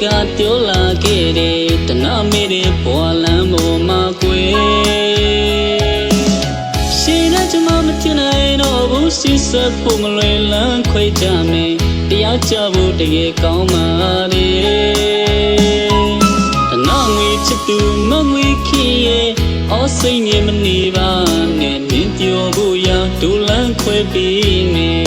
ကပြောလာခဲ့တယ်တနာမေးတဲ့ဘွာလမ်းပေါ်မှာကွယ်ရှင်နဲ့ကျမမတင်နိုင်တော့ဘူးစီးဆက်ဖို့မလွယ်လမ်းခွဲကြမယ်တရားကြဖို့တကယ်ကောင်းပါလေတနာငွေချစ်သူမငွေခင်ရဲ့အော်စိတ်ငြိမ်မနေပါနဲ့နင်းပြောဖို့ရဒူလန်းခွဲပြီးမယ်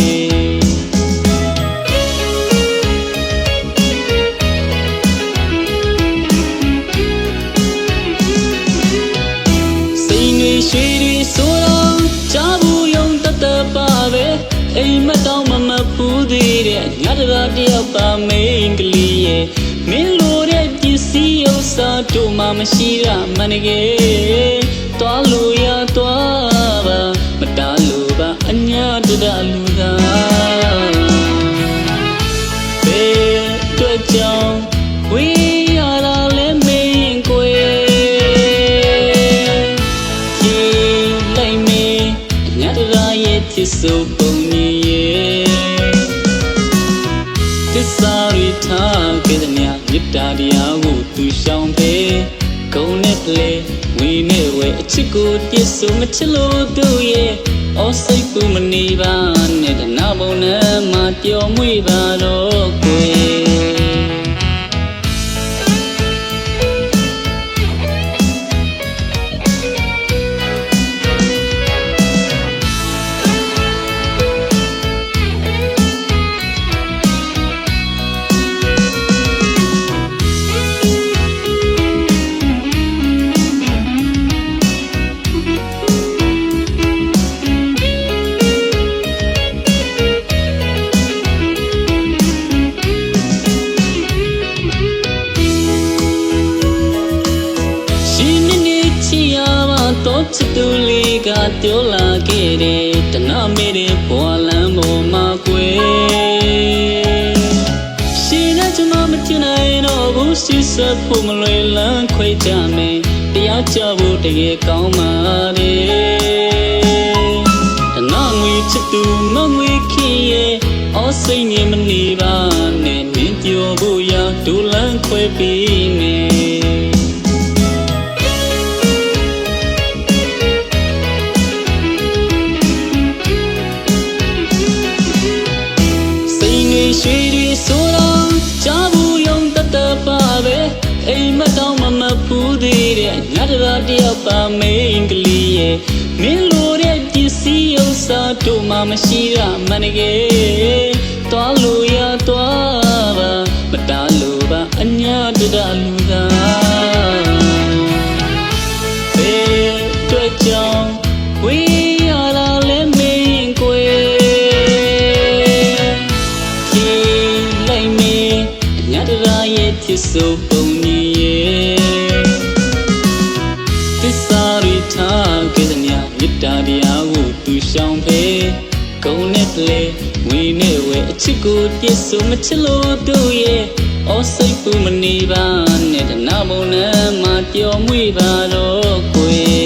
ရွှေတွေဆိုတော့ကြားဘူးယုံတတ်တပါပဲအိမ်မတောင်းမဖူးသေးတဲ့ညတရာတယောက်ပါမိန်းကလေးရဲ့မင်းလိုတဲ့ပစ္စည်းဥစ္စာတို့မှမရှိရမှန်တကယ်တွားလို့ရတွားပါမတားလို့ပါအညာတရလူသာဘယ်တွေ့ကြောင်ဝေးရတာလဲမင်းကိုဖြစ်ဆိုပုံကြီးရဲ့သစ္စာရီထားခဲ့တဲ့မြတ်မေတ္တာတရားကိုသူရှောင်ပေးဂုဏ်နဲ့လေဝီနဲ့ဝဲအချစ်ကိုပြည့်စုံမချစ်လို့သူရဲ့အော်စိတ်ကူမနေပါနဲ့တနာဘုံနဲ့မှပျော်မွေ့ပါတော့ကိုချစ်သူလေးကပြောလာခဲ့တယ်တနာမေးတဲ့ဘွာလမ်းပေါ်မှာကွယ်ရှင်နဲ့ကျမမတင်နိုင်တော့ဘူးစီးဆက်ဖို့မလွယ်လမ်းခွဲကြမယ်တရားကြဖို့တကယ်ကောင်းပါလေတနာငွေချစ်သူမငွေခင်ရဲ့အော်စိတ်ငြိမ်မနေပါနဲ့နင်းပြောဖို့ရဒူလန်းခွဲပြီးမယ်ရွှေတွေဆိုတော့ကြားဘူးယုံတတ်တပါပဲအိမ်မတောင်းမဖူးသေးတဲ့ညတရာတယောက်ပါမိန်းကလေးရဲ့မင်းလိုတဲ့ပစ္စည်းဥစ္စာတို့မှမရှိရမှန်တကယ်တွားလို့ရတွားပါမတားလို့ပါအညာတရလူသာဘယ်တွေ့ကြောင်ဝေးရတာလဲမင်းကိုဖြစ်ဆိုပုံကြီးရဲ့သစ္စာရီထားခဲ့တဲ့မြတ်မေတ္တာတရားကိုသူရှောင်ပေးဂုဏ်နဲ့လေဝီနဲ့ဝဲအချစ်ကိုပြည့်စုံမချစ်လို့သူရဲ့အော်စိတ်ကူမနေပါနဲ့တနာဘုံနဲ့မှပျော်မွေ့ပါတော့ကိုယ်